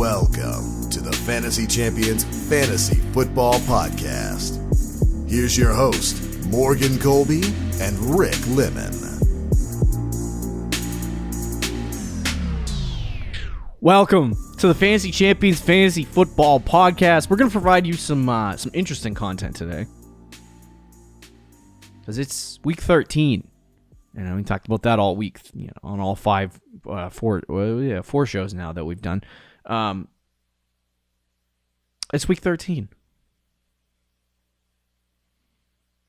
Welcome to the Fantasy Champions Fantasy Football Podcast. Here's your host, Morgan Colby and Rick Lemon. Welcome to the Fantasy Champions Fantasy Football Podcast. We're going to provide you some interesting content today, because it's week 13. And we talked about that all week, on all four shows now that we've done. It's week 13.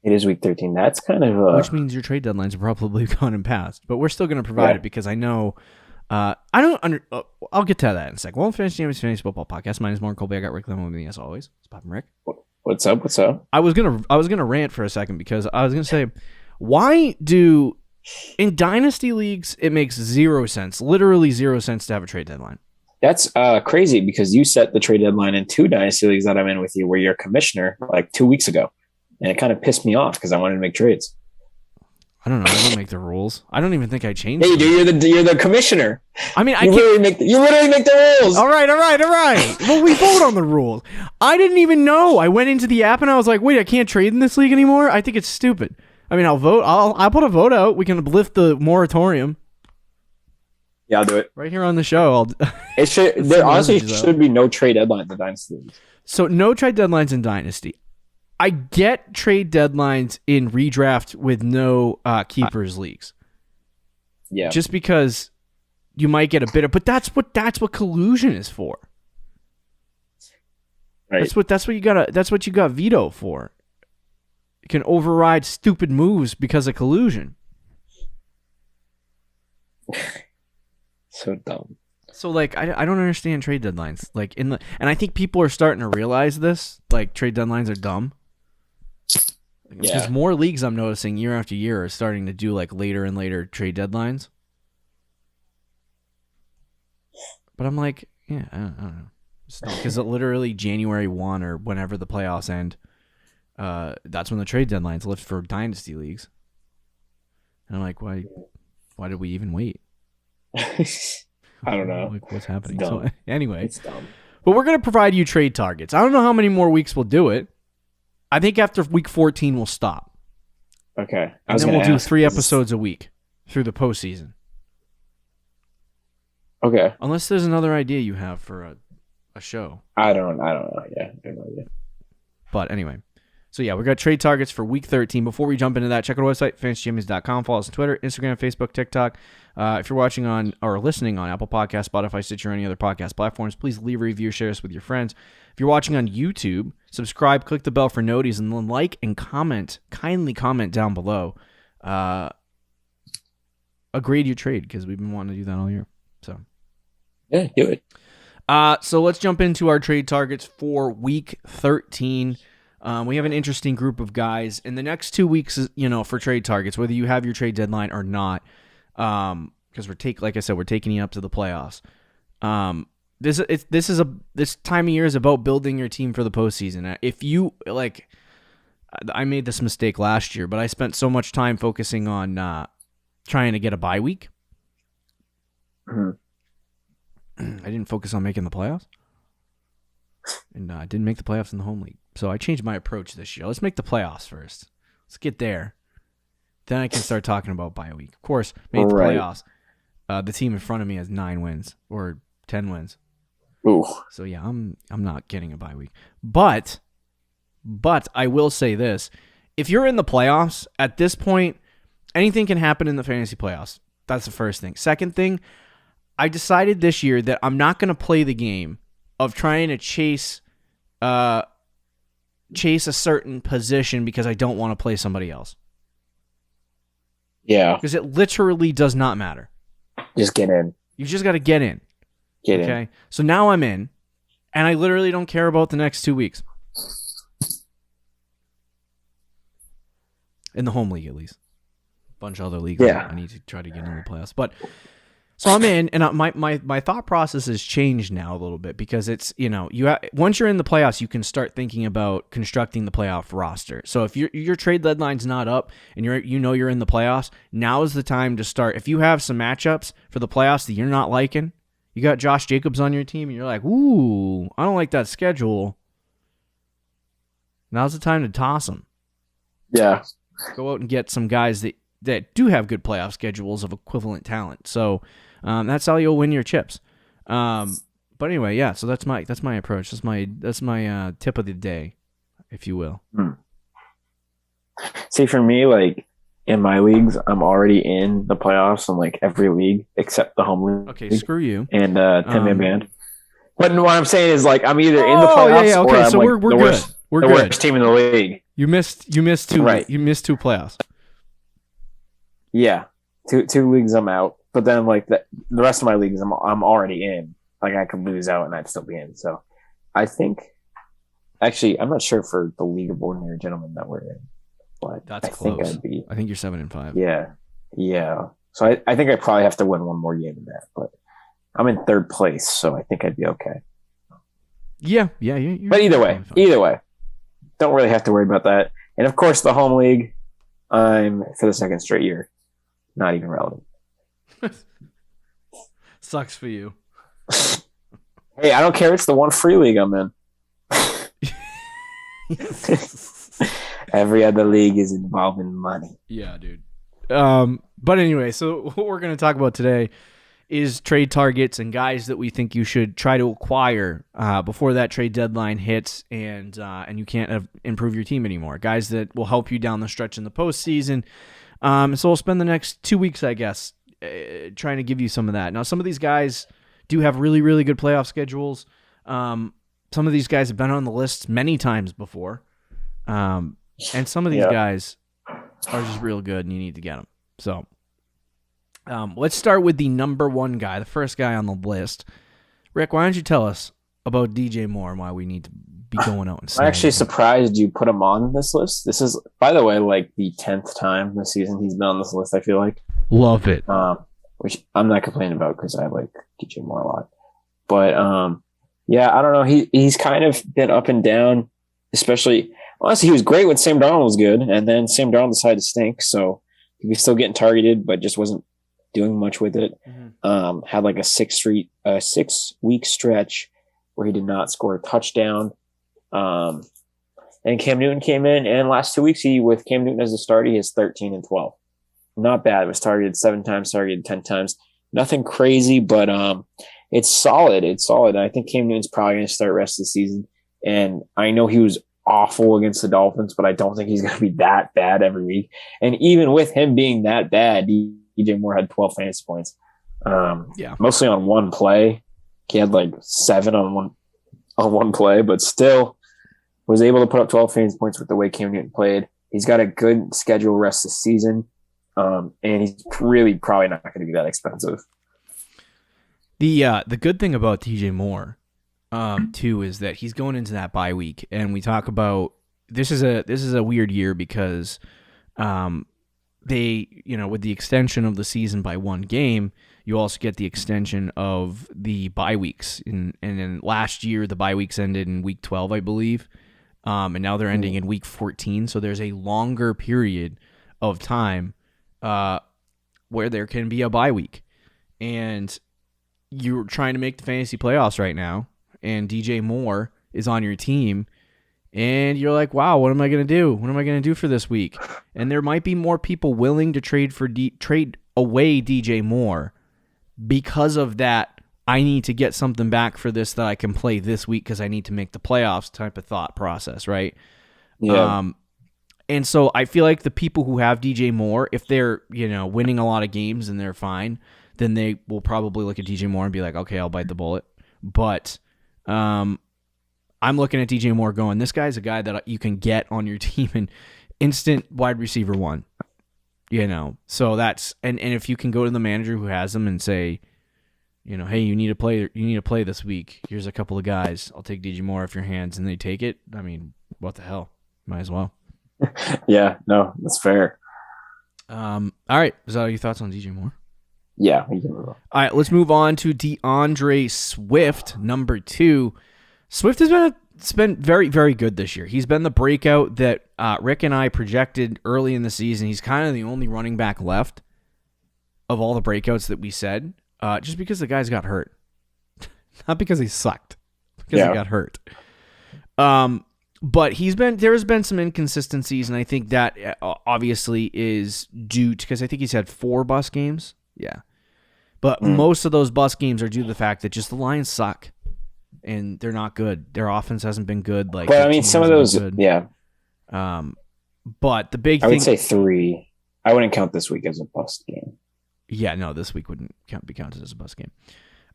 It is week 13. That's kind of which means your trade deadlines are probably gone and passed. But we're still going to provide it because I know. I'll get to that in a second. Well, Fantasy Champions Fantasy Football Podcast. My name is Morgan Colby. I got Rick Lemon with me as always. It's Bob and Rick. What's up? What's up? I was gonna rant for a second because I was gonna say, why do in dynasty leagues it makes zero sense, literally 0 cents to have a trade deadline? That's crazy because you set the trade deadline in 2 dynasty leagues that I'm in with you, where you're a commissioner, like 2 weeks ago, and it kind of pissed me off because I wanted to make trades. I don't know. I don't make the rules. I don't even think I changed. Hey, dude, you're the commissioner. I mean, you literally make the rules. All right. Well, we vote on the rules. I didn't even know. I went into the app and I was like, wait, I can't trade in this league anymore. I think it's stupid. I mean, I'll vote. I'll put a vote out. We can lift the moratorium. Yeah, I'll do it right here on the show. It should. There honestly should be no trade deadlines in dynasty leagues. So no trade deadlines in dynasty. I get trade deadlines in redraft with no keepers leagues. Yeah. Just because you might get a bit of, but that's what collusion is for. Right. That's what you got veto for. You can override stupid moves because of collusion. So dumb. So like I don't understand trade deadlines. Like and I think people are starting to realize this. Like trade deadlines are dumb. Because more leagues I'm noticing year after year are starting to do like later and later trade deadlines. But I'm like, yeah, I don't know. Because literally January 1 or whenever the playoffs end, that's when the trade deadlines lift for dynasty leagues. And I'm like, why did we even wait? I don't know. Like, what's happening? So anyway, it's dumb. But we're going to provide you trade targets. I don't know how many more weeks we'll do it. I think after week 14, we'll stop. Okay. And then we'll do 3 episodes a week through the postseason. Okay. Unless there's another idea you have for a show. I don't know. Yeah, I have no idea. But anyway. So yeah, we got trade targets for week 13. Before we jump into that, check out our website, fantasychampions.com. Follow us on Twitter, Instagram, Facebook, TikTok. If you're watching on or listening on Apple Podcasts, Spotify, Stitcher, or any other podcast platforms, please leave a review, share us with your friends. If you're watching on YouTube, subscribe, click the bell for notice, and then like and comment. Kindly comment down below. A grade you trade, because we've been wanting to do that all year. So yeah, do it. So let's jump into our trade targets for week 13. We have an interesting group of guys in the next 2 weeks, for trade targets, whether you have your trade deadline or not. Because like I said, we're taking you up to the playoffs. This time of year is about building your team for the postseason. If you I made this mistake last year, but I spent so much time focusing on trying to get a bye week. Mm-hmm. I didn't focus on making the playoffs, and I didn't make the playoffs in the home league. So I changed my approach this year. Let's make the playoffs first. Let's get there. Then I can start talking about bye week. Of course, made the playoffs. The team in front of me has 9 wins or 10 wins. Ooh. So yeah, I'm not getting a bye week. But I will say this. If you're in the playoffs, at this point, anything can happen in the fantasy playoffs. That's the first thing. Second thing, I decided this year that I'm not going to play the game of trying to chase a certain position because I don't want to play somebody else. Yeah. Because it literally does not matter. Just get in. You just got to get in. Get in. Okay? So now I'm in, and I literally don't care about the next 2 weeks. In the home league, at least. A bunch of other leagues. Yeah. I need to try to get into the playoffs. But so I'm in, and my thought process has changed now a little bit because it's, once you're in the playoffs, you can start thinking about constructing the playoff roster. So if your trade deadline's not up and you're in the playoffs, now is the time to start. If you have some matchups for the playoffs that you're not liking, You got Josh Jacobs on your team, and you're like, ooh, I don't like that schedule. Now's the time to toss him. Yeah. Go out and get some guys that do have good playoff schedules of equivalent talent. So that's how you'll win your chips. But anyway, yeah. So that's my approach. That's my tip of the day, if you will. See, for me, like in my leagues, I'm already in the playoffs in like every league except the home league. Okay, screw you. And 10-man band. But what I'm saying is, like, I'm either in the playoffs yeah, okay. or I'm So like we're the good. We're good. worst team in the league. You missed two. Right. You missed two playoffs. Yeah, two leagues I'm out, but then like the rest of my leagues I'm already in. Like I could lose out and I'd still be in. So I think, actually, I'm not sure for the League of Ordinary Gentlemen that we're in, but That's I close. think I'd be. I think you're 7-5. Yeah. So I think I probably have to win one more game in that, but I'm in third place, so I think I'd be okay. Yeah. But either way, don't really have to worry about that. And of course, the home league, I'm for the second straight year, not even relevant. Sucks for you. Hey, I don't care. It's the one free league I'm in. Every other league is involving money. Yeah, dude. But anyway, so what we're going to talk about today is trade targets and guys that we think you should try to acquire before that trade deadline hits, and you can't improve your team anymore. Guys that will help you down the stretch in the postseason. So we'll spend the next 2 weeks, I guess, trying to give you some of that. Now, some of these guys do have really, really good playoff schedules. Some of these guys have been on the list many times before. And some of these guys are just real good, and you need to get them. So let's start with the number one guy, the first guy on the list. Rick, why don't you tell us about DJ Moore and why we need to be going out and I'm actually surprised you put him on this list. This is, by the way, like the 10th time this season he's been on this list, I feel like. Love it. Which I'm not complaining about because I like DJ Moore a lot. But yeah, I don't know. He's kind of been up and down, especially honestly, he was great when Sam Darnold was good, and then Sam Darnold decided to stink, so he was still getting targeted, but just wasn't doing much with it. Mm-hmm. Had like a 6-week stretch where he did not score a touchdown. And Cam Newton came in, and last 2 weeks, with Cam Newton as a starter, he has 13-12. Not bad. It was targeted 7 times, targeted 10 times. Nothing crazy, but it's solid. It's solid. And I think Cam Newton's probably going to start the rest of the season. And I know he was awful against the Dolphins, but I don't think he's going to be that bad every week. And even with him being that bad, DJ Moore had 12 fantasy points. Mostly on one play. He had like 7 on one play, but still was able to put up 12 fantasy points with the way Cam Newton played. He's got a good schedule rest of the season. And he's really probably not going to be that expensive. The good thing about DJ Moore, too, is that he's going into that bye week, and we talk about this is a weird year because they, with the extension of the season by one game, you also get the extension of the bye weeks. And then last year the bye weeks ended in week 12, I believe, and now they're ending in week 14. So there's a longer period of time where there can be a bye week, and you're trying to make the fantasy playoffs right now, and DJ Moore is on your team, and you're like, wow, what am I going to do? What am I going to do for this week? And there might be more people willing to trade away DJ Moore because of that. I need to get something back for this that I can play this week because I need to make the playoffs type of thought process, right? Yeah. And so I feel like the people who have DJ Moore, if they're, winning a lot of games and they're fine, then they will probably look at DJ Moore and be like, okay, I'll bite the bullet. But I'm looking at DJ Moore going, this guy's a guy that you can get on your team in instant wide receiver one. So that's and if you can go to the manager who has him and say, hey, you need to play this week. Here's a couple of guys. I'll take DJ Moore off your hands, and they take it. I mean, what the hell? Might as well. Yeah, no, that's fair. All right. Is that all your thoughts on DJ Moore? Yeah, we can move on. All right, let's move on to Deandre Swift, number 2. Swift has been very, very good this year. He's been the breakout that Rick and I projected early in the season. He's kind of the only running back left of all the breakouts that we said, just because the guys got hurt. not because he sucked, because he got hurt. But there's been some inconsistencies, and I think that obviously is due to, because I think he's had 4 bust games. Yeah. But most of those bust games are due to the fact that just the Lions suck, and they're not good. Their offense hasn't been good. Like, but I mean, some of those, yeah. But the big thing, I would say 3. I wouldn't count this week as a bust game. Yeah, no, this week wouldn't be counted as a bust game.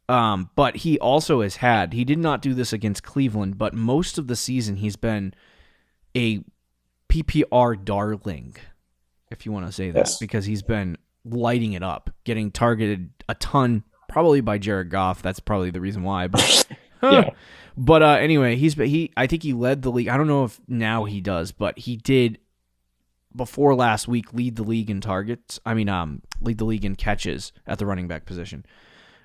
But he also he did not do this against Cleveland, but most of the season he's been a PPR darling, if you want to say that, because he's been lighting it up, getting targeted a ton, probably by Jared Goff. That's probably the reason why. But, yeah. But anyway, I think he led the league. I don't know if now he does, but he did before last week lead the league in targets. Lead the league in catches at the running back position.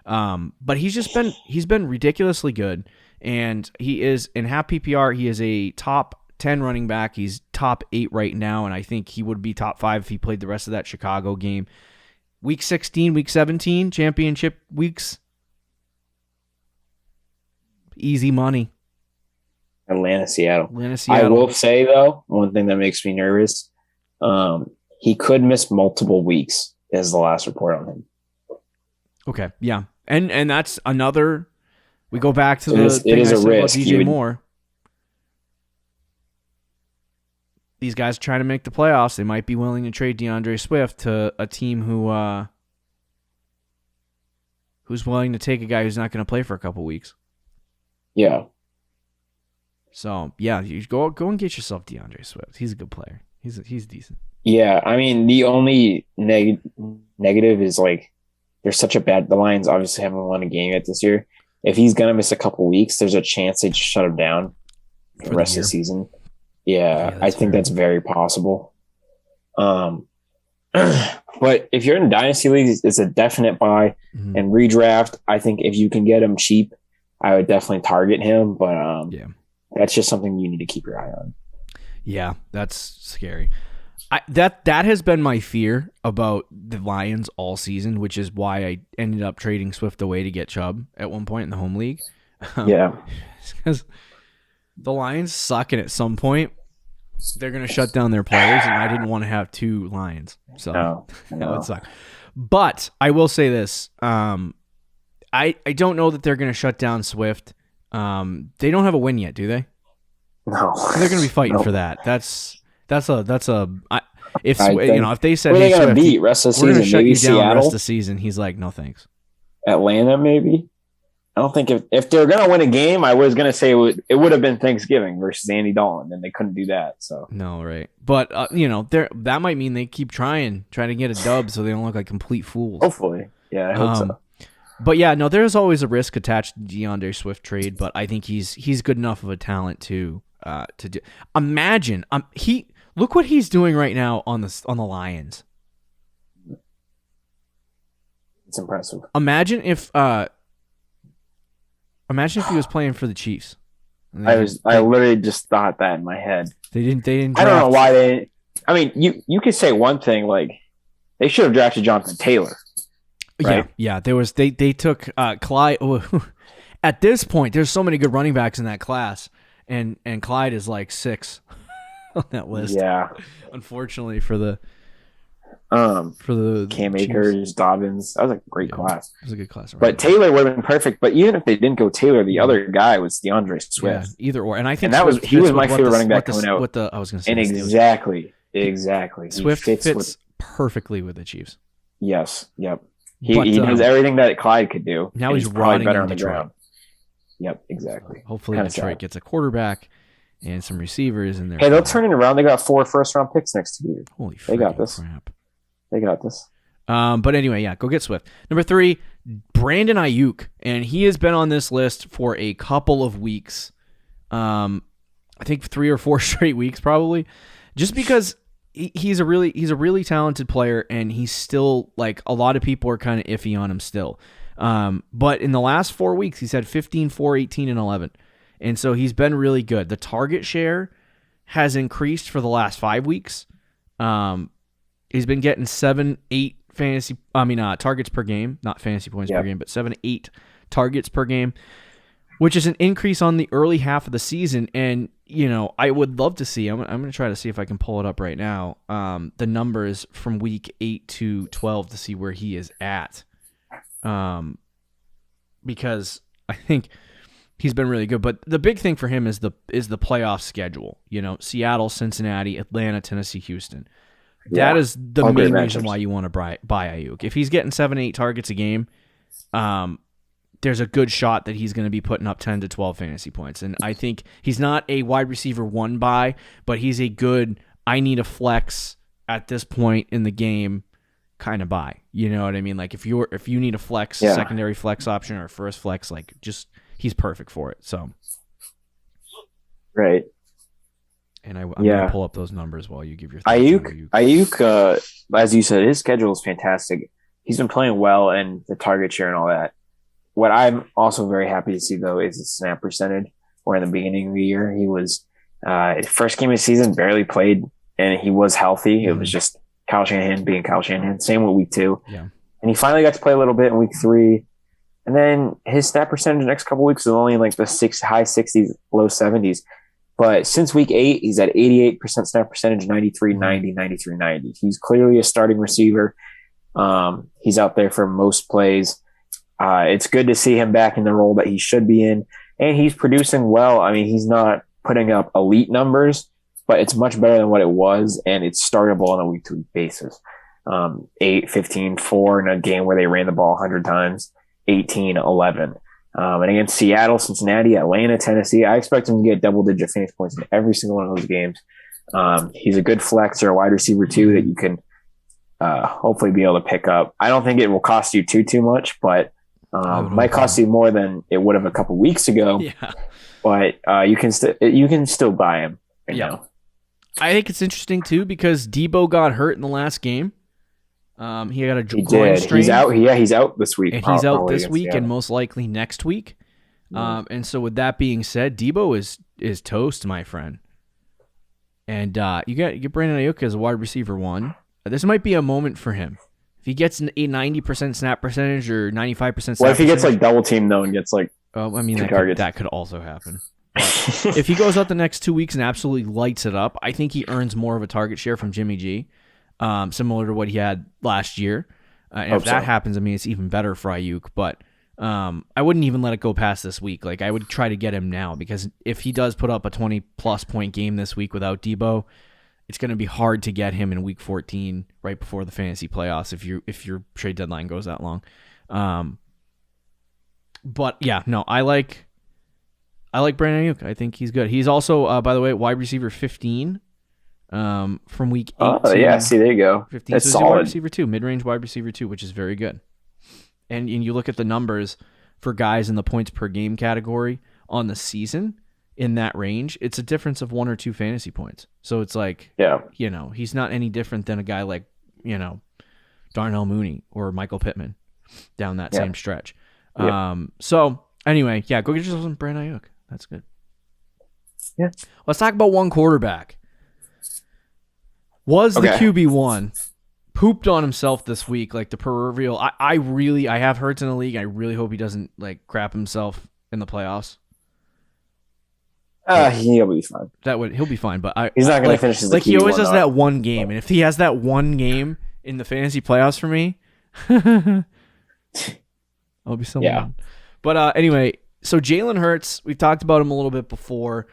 But he's been ridiculously good, and he is in half PPR. He is a top 10 running back. He's top 8 right now, and I think he would be top 5 if he played the rest of that Chicago game. Week 16, week 17, championship weeks. Easy money. Atlanta, Seattle. I will say, though, one thing that makes me nervous, he could miss multiple weeks, is the last report on him. Okay, yeah. And that's another, we go back to the it is a risk. DJ Moore. These guys are trying to make the playoffs. They might be willing to trade Deandre Swift to a team who's willing to take a guy who's not going to play for a couple weeks. Yeah. So, yeah, you go and get yourself Deandre Swift. He's a good player. He's decent. Yeah, I mean, the only negative is, like, the Lions obviously haven't won a game yet this year. If he's going to miss a couple weeks, there's a chance they just shut him down for the rest of the season. Yeah, I think that's very possible. But if you're in Dynasty Leagues, it's a definite buy. Mm-hmm. And redraft, I think if you can get him cheap, I would definitely target him. But that's just something you need to keep your eye on. Yeah, that's scary. That has been my fear about the Lions all season, which is why I ended up trading Swift away to get Chubb at one point in the home league. Because the Lions suck, and at some point they're going to shut down their players, and I didn't want to have 2 Lions. So that would suck. But I will say this. I don't know that they're going to shut down Swift. They don't have a win yet, do they? No. They're going to be fighting for that. If they said, "Hey, Swift, beat rest of the we're going to shut you Seattle? down rest of the season," he's like, "No thanks." Atlanta, maybe. I don't think if they're going to win a game, I was going to say it would have been Thanksgiving versus Andy Dalton, and they couldn't do that. So no, right? But that might mean they keep trying to get a dub, so they don't look like complete fools. Hopefully, yeah, I hope so. But yeah, no, there's always a risk attached to DeAndre Swift trade, but I think he's good enough of a talent to do. Imagine look what he's doing right now on the Lions. It's impressive. Imagine if he was playing for the Chiefs. I literally just thought that in my head. They didn't. I don't know why they. I mean, you could say one thing, like they should have drafted Jonathan Taylor. Right? Yeah. They took Clyde. At this point, there's so many good running backs in that class, and Clyde is like 6 on that list. Yeah, unfortunately for the Cam Akers, Dobbins, that was a great class. It was a good class, but Taylor would have been perfect. But even if they didn't go Taylor, the other guy was DeAndre Swift. Yeah, either or, and I think he was my favorite running back coming out. I was going to say, and exactly, Swift fits perfectly with the Chiefs. Yes, yep. He does everything that Clyde could do. Now he's rotting better on the ground. Yep, exactly. Hopefully Detroit gets a quarterback and some receivers in there. Hey, they'll turn it around. They got 4 first-round picks next year. Holy they got this. Crap. They got this. But anyway, yeah, go get Swift. Number 3, Brandon Ayuk, and he has been on this list for a couple of weeks. I think 3 or 4 straight weeks, probably, just because he's a really talented player, and he's still, like, a lot of people are kind of iffy on him still. But in the last 4 weeks, he's had 15, 4, 18, and 11. And so he's been really good. The target share has increased for the last 5 weeks. He's been getting 7, 8 targets per game, not fantasy points per game, but 7, 8 targets per game, which is an increase on the early half of the season. And, I would love to see, I'm going to try to see if I can pull it up right now, the numbers from week 8 to 12 to see where he is at. Because I think he's been really good. But the big thing for him is the playoff schedule. Seattle, Cincinnati, Atlanta, Tennessee, Houston. That is the main reason why you want to buy Ayuk. If he's getting 7-8 targets a game, there's a good shot that he's going to be putting up 10 to 12 fantasy points. And I think he's not a wide receiver 1 buy, but he's a good, I need a flex at this point in the game kind of buy. You know what I mean? Like if you need a flex, secondary flex option or first flex, he's perfect for it. So, right. And I'm going to pull up those numbers while you give your thoughts. Ayuk, as you said, his schedule is fantastic. He's been playing well and the target share and all that. What I'm also very happy to see, though, is the snap percentage. Where in the beginning of the year, he was his first game of the season, barely played, and he was healthy. It was just Kyle Shanahan being Kyle Shanahan. Same with week 2. Yeah. And he finally got to play a little bit in week 3. And then his snap percentage the next couple weeks is only like the high 60s, low 70s. But since week 8, he's at 88% snap percentage, 93-90, 93-90. He's clearly a starting receiver. He's out there for most plays. It's good to see him back in the role that he should be in. And he's producing well. I mean, he's not putting up elite numbers, but it's much better than what it was, and it's startable on a week-to-week basis. 8, 15, 4 in a game where they ran the ball 100 times, 18, 11. And against Seattle, Cincinnati, Atlanta, Tennessee, I expect him to get double-digit fantasy points in every single one of those games. He's a good flex or a wide receiver, too, that you can hopefully be able to pick up. I don't think it will cost you too much, but might cost you more than it would have a couple weeks ago. Yeah. But you can still buy him right now. I think it's interesting, too, because Debo got hurt in the last game. He got a groin strain. He's out. Yeah, he's out this week. And he's out this week and most likely next week. And so with that being said, Debo is toast, my friend. And you get Brandon Ayuk as a wide receiver 1. This might be a moment for him. If he gets a 90% snap percentage or 95% snap What if he gets double team though and gets 2 targets? That could also happen. But if he goes out the next 2 weeks and absolutely lights it up, I think he earns more of a target share from Jimmy G, similar to what he had last year. And if that happens, I mean, it's even better for Ayuk. But I wouldn't even let it go past this week. Like, I would try to get him now because if he does put up a 20-plus point game this week without Debo, it's going to be hard to get him in week 14 right before the fantasy playoffs if your trade deadline goes that long. But yeah, no, I like Brandon Ayuk. I think he's good. He's also, by the way, wide receiver 15 from week 8. Oh, yeah, see, there you go. 15. That's so solid. Wide receiver 2, mid-range wide receiver 2, which is very good. And you look at the numbers for guys in the points per game category on the season in that range, it's a difference of 1 or 2 fantasy points. So it's like, he's not any different than a guy like, Darnell Mooney or Michael Pittman down that same stretch. So anyway, go get yourself some Brandon Ayuk. That's good. Yeah. Let's talk about one quarterback. Was the QB1 pooped on himself this week, like the proverbial? I have Hurts in the league. I really hope he doesn't crap himself in the playoffs. He'll be fine. He'll be fine, but he's not going to finish his he always has that one game, and if he has that one game in the fantasy playoffs for me, I'll be so mad. But anyway, so Jalen Hurts, we've talked about him a little bit before.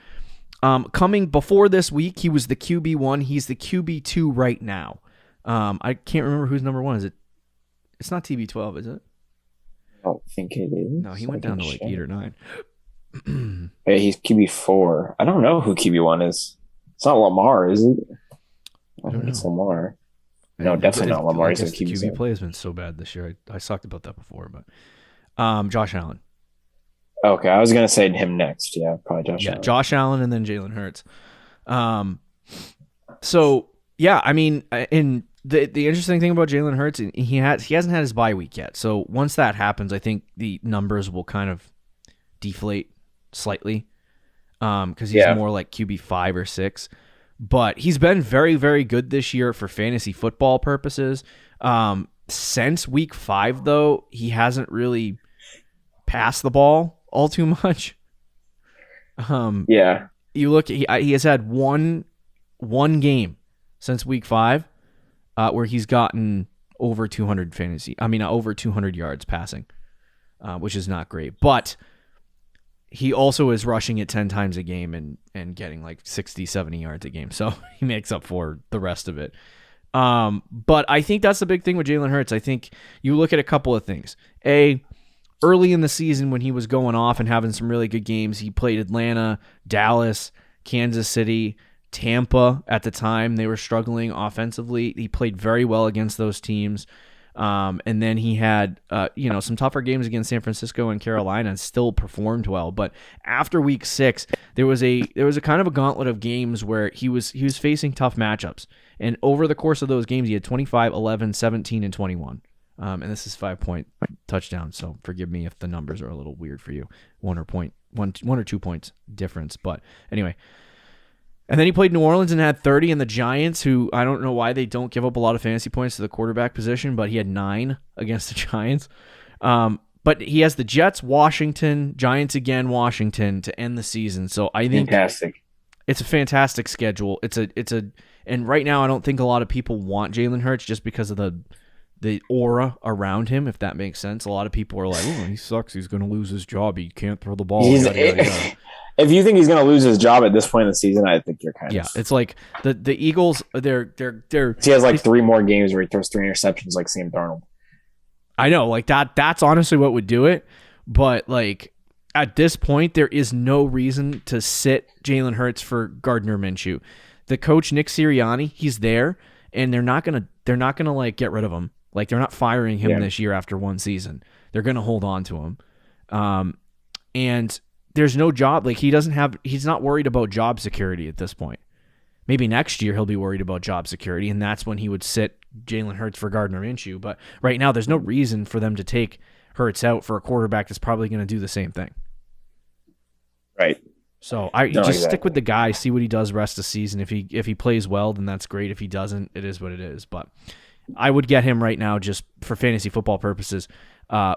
Coming before this week, he was the QB1. He's the QB2 right now. I can't remember who's number 1. Is it? It's not TB12, is it? I don't think it is. No, he went down to 8 or 9. Hey, he's QB4. I don't know who QB1 is. It's not Lamar, is it? I don't think it's Lamar. No, definitely not Lamar. He's QB play has been so bad this year. I talked about that before, but Josh Allen. Okay, I was gonna say him next. Yeah, probably Josh Allen. Josh Allen and then Jalen Hurts. So yeah, I mean, in the interesting thing about Jalen Hurts, he hasn't had his bye week yet. So once that happens, I think the numbers will kind of deflate slightly because he's more like QB5 or 6. But he's been very, very good this year for fantasy football purposes. Since week 5, though, he hasn't really pass the ball all too much. Yeah. You look, he has had one game since week 5 where he's gotten over 200 over 200 yards passing, which is not great. But he also is rushing it 10 times a game and getting like 60, 70 yards a game. So he makes up for the rest of it. But I think that's the big thing with Jalen Hurts. I think you look at a couple of things. Early in the season when he was going off and having some really good games, he played Atlanta, Dallas, Kansas City, Tampa at the time. They were struggling offensively. He played very well against those teams. And then he had some tougher games against San Francisco and Carolina and still performed well. But after week 6, there was a kind of a gauntlet of games where he was facing tough matchups. And over the course of those games, he had 25, 11, 17, and 21. And this is 5-point touchdowns, so forgive me if the numbers are a little weird for you. One or 2 points difference. But anyway. And then he played New Orleans and had 30, and the Giants, who I don't know why they don't give up a lot of fantasy points to the quarterback position, but he had 9 against the Giants. But he has the Jets, Washington, Giants again, Washington to end the season. So I think fantastic. It's a fantastic schedule. And right now I don't think a lot of people want Jalen Hurts just because of the aura around him, if that makes sense. A lot of people are like, "Oh, he sucks. He's going to lose his job. He can't throw the ball." If you think he's going to lose his job at this point in the season, I think you're kind of... It's like the Eagles, they're he has like 3 more games where he throws 3 interceptions like Sam Darnold. I know, like that's honestly what would do it. But like at this point, there is no reason to sit Jalen Hurts for Gardner Minshew. The coach Nick Sirianni, he's there, and they're not gonna like get rid of him. Like they're not firing him this year after one season. They're gonna hold on to him. And there's no job. Like he's not worried about job security at this point. Maybe next year he'll be worried about job security, and that's when he would sit Jalen Hurts for Gardner Minshew. But right now, there's no reason for them to take Hurts out for a quarterback that's probably going to do the same thing. Right. So stick with the guy, see what he does rest of the season. If he plays well, then that's great. If he doesn't, it is what it is. But I would get him right now just for fantasy football purposes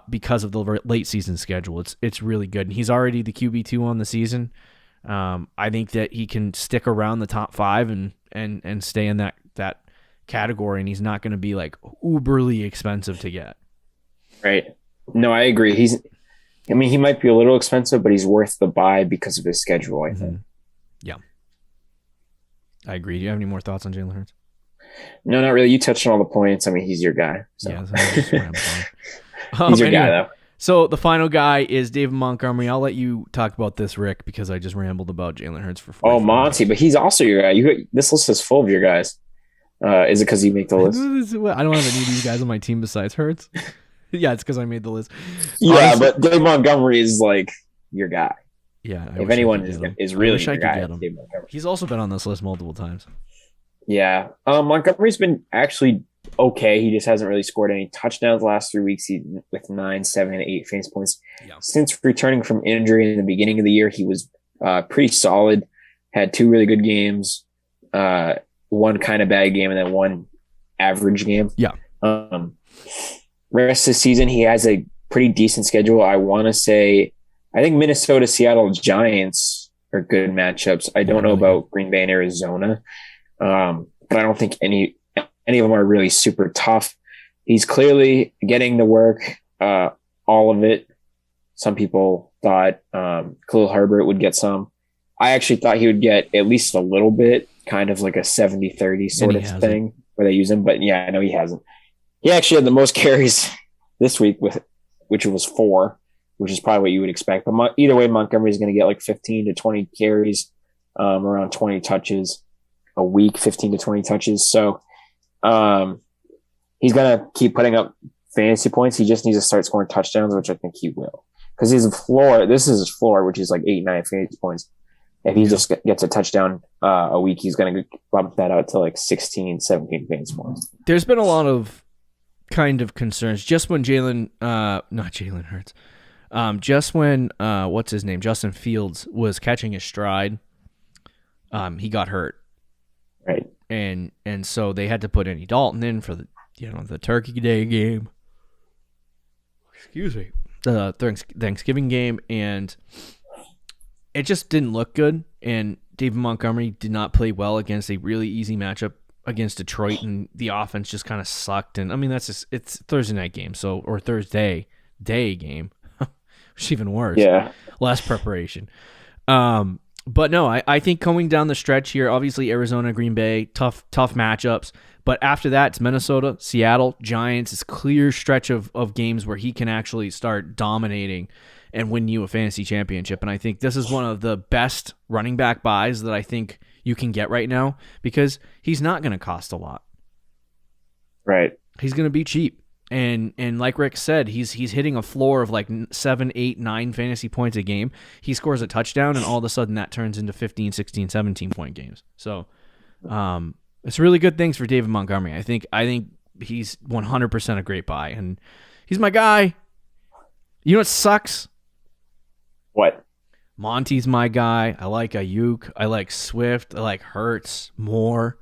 because of the late season schedule. It's really good, and he's already the QB2 on the season. I think that he can stick around the top 5 and stay in that category, and he's not going to be like uberly expensive to get. Right. No, I agree. He might be a little expensive, but he's worth the buy because of his schedule, I think. Yeah. I agree. Do you have any more thoughts on Jalen Hurts? No, not really. You touched on all the points. I mean, he's your guy. So. Yeah, that's where I'm going. He's your guy, though. So the final guy is David Montgomery. I'll let you talk about this, Rick, because I just rambled about Jalen Hurts for 4 Monty, but he's also your guy. This list is full of your guys. Is it because you make the list? I don't have any of these guys on my team besides Hurts. Yeah, it's because I made the list. Yeah, but Dave Montgomery is like your guy. Yeah. If anyone is really your guy, Dave Montgomery. He's also been on this list multiple times. Yeah. Montgomery's been actually okay. He just hasn't really scored any touchdowns the last 3 weeks. With 9, 7, and 8 fantasy points. Yeah. Since returning from injury in the beginning of the year, he was pretty solid. Had 2 really good games, 1 kind of bad game, and then 1 average game. Yeah. Rest of the season, he has a pretty decent schedule. I want to say, I think Minnesota, Seattle, Giants are good matchups. I don't know about Green Bay and Arizona, but I don't think any of them are really super tough. He's clearly getting the work, all of it. Some people thought Khalil Herbert would get some. I actually thought he would get at least a little bit, kind of like a 70-30 sort of thing where they use him. But yeah, I know he hasn't. He actually had the most carries this week, which was 4, which is probably what you would expect. But either way, Montgomery is going to get like 15 to 20 carries, around 20 touches a week, 15 to 20 touches. So he's going to keep putting up fantasy points. He just needs to start scoring touchdowns, which I think he will. Because his floor, this is his floor, which is like 8, 9 fantasy points. If he just gets a touchdown a week, he's going to bump that out to like 16, 17 fantasy points. There's been a lot of kind of concerns just when not Jalen Hurts, just when what's his name, Justin Fields was catching his stride, he got hurt, right? And so they had to put Andy Dalton in for the Turkey Day game. Excuse me. the Thanksgiving game, and it just didn't look good. And David Montgomery did not play well against a really easy matchup against Detroit, and the offense just kind of sucked. And I mean, it's a Thursday night game, or Thursday day game, which is even worse. Yeah, less preparation. But no, I think coming down the stretch here, obviously Arizona, Green Bay, tough matchups. But after that, it's Minnesota, Seattle, Giants. It's a clear stretch of games where he can actually start dominating and win you a fantasy championship. And I think this is one of the best running back buys that I think you can get right now, because he's not going to cost a lot. Right. He's going to be cheap. And like Rick said, he's hitting a floor of like 7, 8, 9 fantasy points a game. He scores a touchdown, and all of a sudden that turns into 15, 16, 17-point games. So it's really good things for David Montgomery. I think he's 100% a great buy, and he's my guy. You know what sucks? What? Monty's my guy. I like Ayuk. I like Swift. I like Hurts more.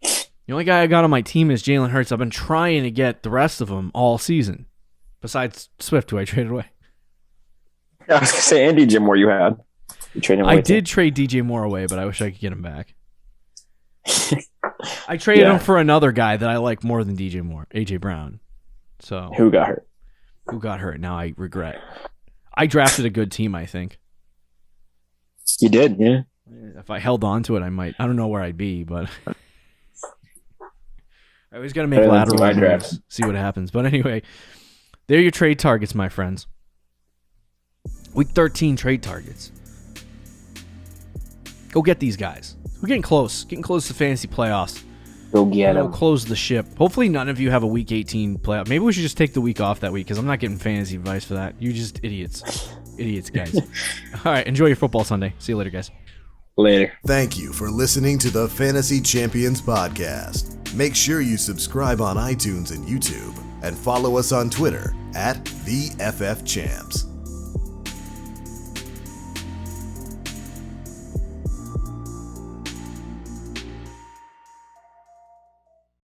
The only guy I got on my team is Jalen Hurts. I've been trying to get the rest of them all season, besides Swift, who I traded away. I was going to say, and DJ Moore you had. You traded him away. I did trade DJ Moore away, but I wish I could get him back. I traded him for another guy that I like more than DJ Moore, AJ Brown. So who got hurt? Who got hurt? Now I regret. I drafted a good team, I think. You did, yeah. If I held on to it, I might. I don't know where I'd be, but I always got to make lateral moves, see what happens. But anyway, there are your trade targets, my friends. Week 13 trade targets. Go get these guys. We're getting close to fantasy playoffs. Go get them. Close the ship. Hopefully none of you have a Week 18 playoff. Maybe we should just take the week off that week, because I'm not getting fantasy advice for that. You just idiots. Idiots, guys. All right, enjoy your football Sunday. See you later, guys. Later. Thank you for listening to the Fantasy Champions Podcast. Make sure you subscribe on iTunes and YouTube, and follow us on Twitter @TheFFChamps.